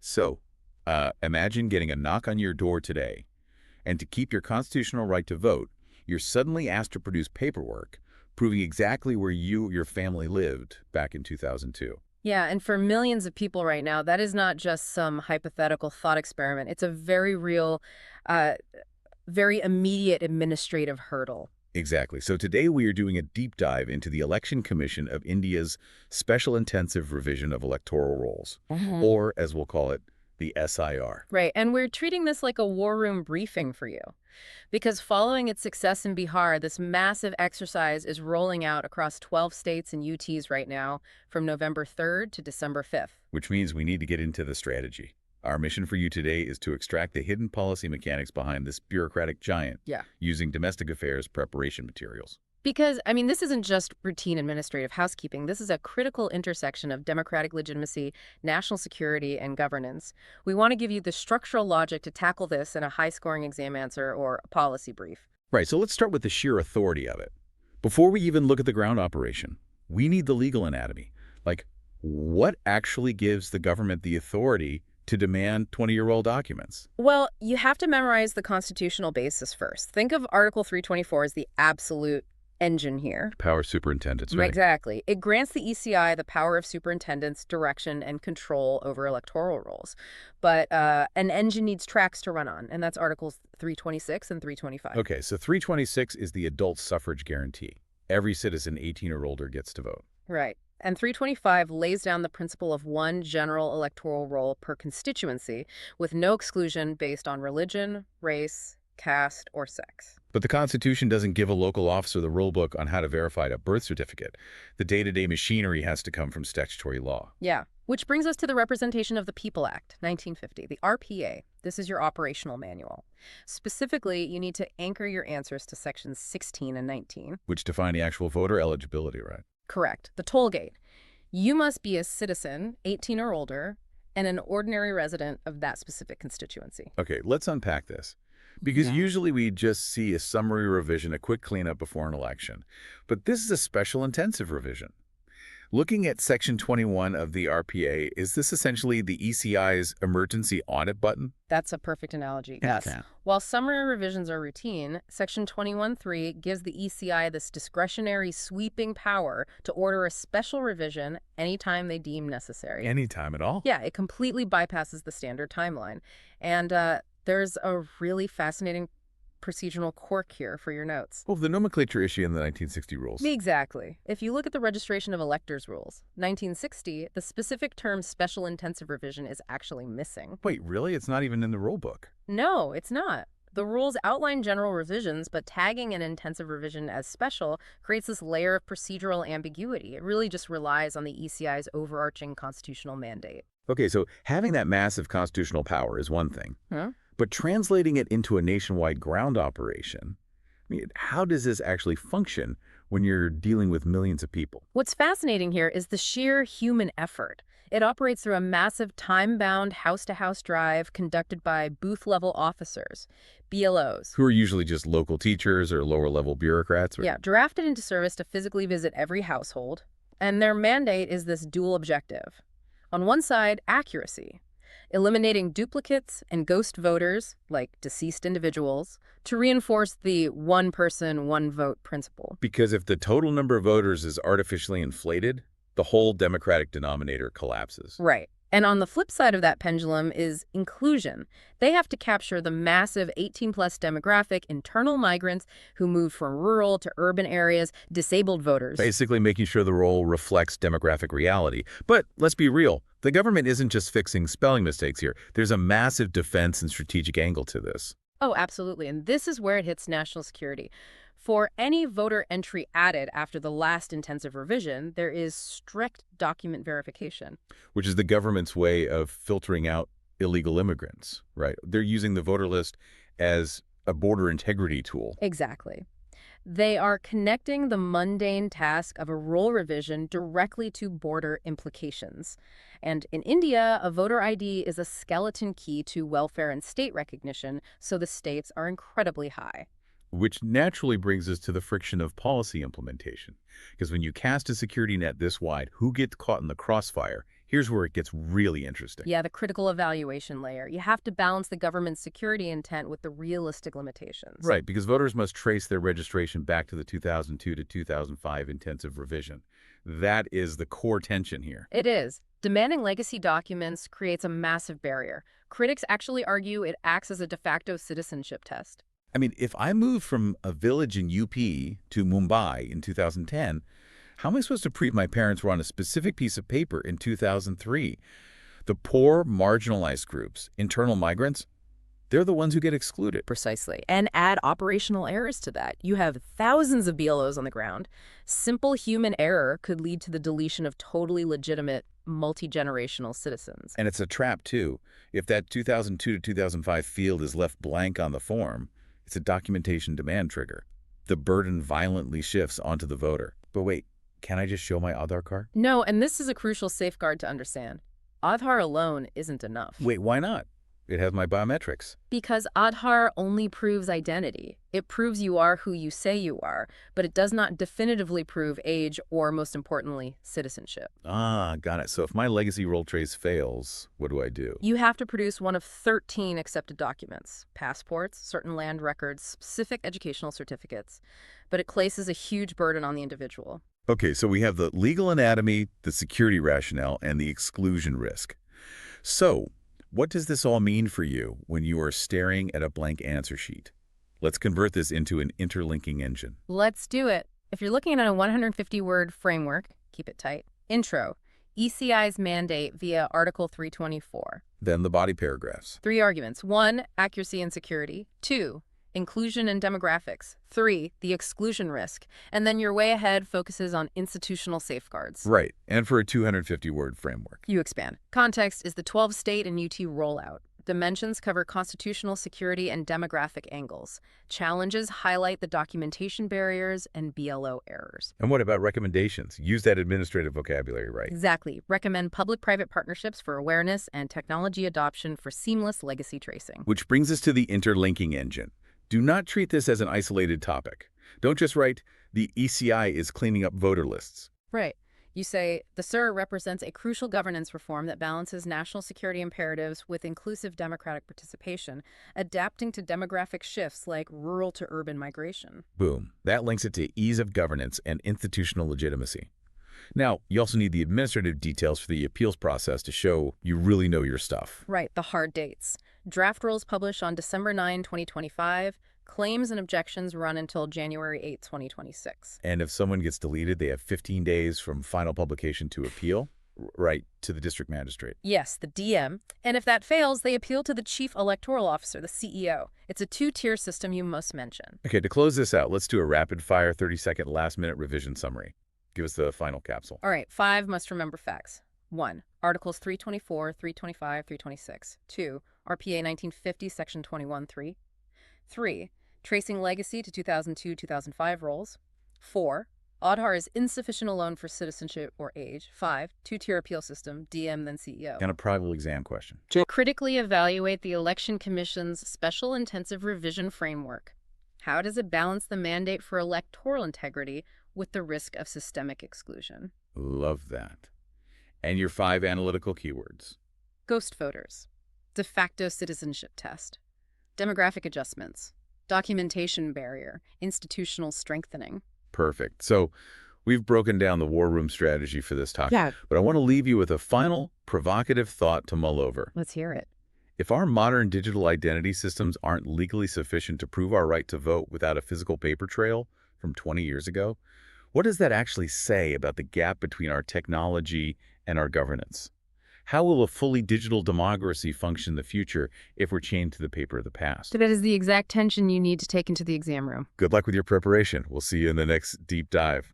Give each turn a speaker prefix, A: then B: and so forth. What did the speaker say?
A: So, imagine getting a knock on your door today, and to keep your constitutional right to vote, you're suddenly asked to produce paperwork proving exactly where your family lived back in 2002.
B: Yeah, and for millions of people right now, that is not just some hypothetical thought experiment. It's a very real, uh, very immediate administrative hurdle.
A: Exactly. So today we are doing a deep dive into the Election Commission of India's Special Intensive Revision of Electoral Rolls, or as we'll call it, the SIR.
B: Right, and we're treating this like a war room briefing for you. Because following its success in Bihar, this massive exercise is rolling out across 12 states and UTs right now from November 3rd to December 5th.
A: Which means we need to get into the strategy. Our mission for you today is to extract the hidden policy mechanics behind this bureaucratic giant
B: Yeah.
A: using domestic affairs preparation materials.
B: Because, I mean, this isn't just routine administrative housekeeping. This is a critical intersection of democratic legitimacy, national security, and governance. We want to give you the structural logic to tackle this in a high-scoring exam answer or a policy brief.
A: Right, so let's start with the sheer authority of it. Before we even look at the ground operation, we need the legal anatomy. Like, what actually gives the government the authority to demand 20-year-old documents?
B: Well, you have to memorize the constitutional basis first. Think of Article 324 as the absolute engine here.
A: Power superintendents, right?
B: Exactly. It grants the ECI the power of superintendent's direction and control over electoral rolls. But an engine needs tracks to run on, and that's Articles 326 and 325.
A: Okay, so 326 is the adult suffrage guarantee. Every citizen 18 or older gets to vote.
B: Right. And 325 lays down the principle of one general electoral roll per constituency with no exclusion based on religion, race, caste, or sex.
A: But the Constitution doesn't give a local officer the rule book on how to verify a birth certificate. The day-to-day machinery has to come from statutory law.
B: Yeah. Which brings us to the Representation of the People Act, 1950, the RPA. This is your operational manual. Specifically, you need to anchor your answers to sections 16 and 19.
A: Which define the actual voter eligibility, right?
B: Correct. The toll gate. You must be a citizen, 18 or older, and an ordinary resident of that specific constituency.
A: Okay, let's unpack this. Because usually we just see a summary revision, a quick cleanup before an election. But this is a special intensive revision. Looking at Section 21 of the RPA, is this essentially the ECI's emergency audit button?
B: That's a perfect analogy, yes.
A: Okay.
B: While summary revisions are routine, Section 21.3 gives the ECI this discretionary sweeping power to order a special revision anytime they deem necessary.
A: Anytime at all?
B: Yeah, it completely bypasses the standard timeline. And there's a really fascinating procedural quirk here for your notes.
A: Well, the nomenclature issue in the 1960 rules.
B: Exactly. If you look at the registration of electors rules, 1960, the specific term special intensive revision is actually missing.
A: Wait, really? It's not even in the rule book?
B: No, it's not. The rules outline general revisions, but tagging an intensive revision as special creates this layer of procedural ambiguity. It really just relies on the ECI's overarching constitutional mandate.
A: Okay, so having that massive constitutional power is one thing.
B: Huh?
A: But translating it into a nationwide ground operation, I mean, how does this actually function when you're dealing with millions of people?
B: What's fascinating here is the sheer human effort. It operates through a massive time-bound house-to-house drive conducted by booth-level officers, BLOs.
A: Who are usually just local teachers or lower-level bureaucrats?
B: Yeah, drafted into service to physically visit every household. And their mandate is this dual objective. On one side, accuracy, eliminating duplicates and ghost voters, like deceased individuals, to reinforce the one person, one vote principle.
A: Because if the total number of voters is artificially inflated, the whole democratic denominator collapses.
B: Right. And on the flip side of that pendulum is inclusion. They have to capture the massive 18-plus demographic internal migrants who moved from rural to urban areas, disabled voters.
A: Basically making sure the role reflects demographic reality. But let's be real, the government isn't just fixing spelling mistakes here. There's a massive defense and strategic angle to this.
B: Oh, absolutely. And this is where it hits national security. For any voter entry added after the last intensive revision, there is strict document verification.
A: Which is the government's way of filtering out illegal immigrants, right? They're using the voter list as a border integrity tool.
B: Exactly. They are connecting the mundane task of a roll revision directly to border implications. And in India, a voter ID is a skeleton key to welfare and state recognition, so the stakes are incredibly high.
A: Which naturally brings us to the friction of policy implementation. Because when you cast a security net this wide, who gets caught in the crossfire? Here's where it gets really interesting.
B: Yeah, the critical evaluation layer. You have to balance the government's security intent with the realistic limitations.
A: Right, because voters must trace their registration back to the 2002 to 2005 intensive revision. That is the core tension here.
B: It is. Demanding legacy documents creates a massive barrier. Critics actually argue it acts as a de facto citizenship test.
A: I mean, if I moved from a village in UP to Mumbai in 2010, how am I supposed to prove my parents were on a specific piece of paper in 2003? The poor, marginalized groups, internal migrants, they're the ones who get excluded.
B: Precisely. And add operational errors to that. You have thousands of BLOs on the ground. Simple human error could lead to the deletion of totally legitimate, multi-generational citizens.
A: And it's a trap, too. If that 2002 to 2005 field is left blank on the form, it's a documentation demand trigger. The burden violently shifts onto the voter. But wait, can I just show my Aadhaar card?
B: No, and this is a crucial safeguard to understand. Aadhaar alone isn't enough.
A: Wait, why not? It has my biometrics.
B: Because Aadhaar only proves identity. It proves you are who you say you are, but it does not definitively prove age or, most importantly, citizenship.
A: Ah, got it. So if my legacy roll trace fails, what do I do?
B: You have to produce one of 13 accepted documents: passports, certain land records, specific educational certificates. But it places a huge burden on the individual.
A: Okay, so we have the legal anatomy, the security rationale, and the exclusion risk. So, what does this all mean for you when you are staring at a blank answer sheet? Let's convert this into an interlinking engine.
B: Let's do it. If you're looking at a 150-word framework, keep it tight. Intro, ECI's mandate via Article 324.
A: Then the body paragraphs.
B: 3 arguments. 1, accuracy and security. 2, inclusion and demographics. 3, the exclusion risk. And then your way ahead focuses on institutional safeguards.
A: Right, and for a 250-word framework.
B: You expand. Context is the 12-state and UT rollout. Dimensions cover constitutional security and demographic angles. Challenges highlight the documentation barriers and BLO errors.
A: And what about recommendations? Use that administrative vocabulary, right?
B: Exactly. Recommend public-private partnerships for awareness and technology adoption for seamless legacy tracing.
A: Which brings us to the interlinking engine. Do not treat this as an isolated topic. Don't just write, the ECI is cleaning up voter lists.
B: Right. You say, the SIR represents a crucial governance reform that balances national security imperatives with inclusive democratic participation, adapting to demographic shifts like rural to urban migration.
A: Boom. That links it to ease of governance and institutional legitimacy. Now, you also need the administrative details for the appeals process to show you really know your stuff.
B: Right, the hard dates. Draft rules published on December 9, 2025. Claims and objections run until January 8, 2026.
A: And if someone gets deleted, they have 15 days from final publication to appeal, right, to the district magistrate.
B: Yes, the DM. And if that fails, they appeal to the chief electoral officer, the CEO. It's a 2-tier system you must mention.
A: Okay, to close this out, let's do a rapid-fire 30-second last-minute revision summary. Give us the final capsule.
B: All right, 5 must-remember facts. 1. Articles 324, 325, 326. 2. RPA 1950, Section 21(3). 3. Tracing legacy to 2002-2005 rolls. 4. Aadhaar is insufficient alone for citizenship or age. 5. 2-tier appeal system, DM then CEO.
A: And a private exam question.
B: Critically evaluate the Election Commission's Special Intensive Revision Framework. How does it balance the mandate for electoral integrity with the risk of systemic exclusion?
A: Love that. And your 5 analytical keywords.
B: Ghost voters. De facto citizenship test. Demographic adjustments. Documentation barrier. Institutional strengthening.
A: Perfect. So we've broken down the war room strategy for this topic.
B: Yeah.
A: But I want to leave you with a final provocative thought to mull over.
B: Let's hear it.
A: If our modern digital identity systems aren't legally sufficient to prove our right to vote without a physical paper trail from 20 years ago, what does that actually say about the gap between our technology and our governance? How will a fully digital democracy function in the future if we're chained to the paper of the past?
B: So that is the exact tension you need to take into the exam room.
A: Good luck with your preparation. We'll see you in the next deep dive.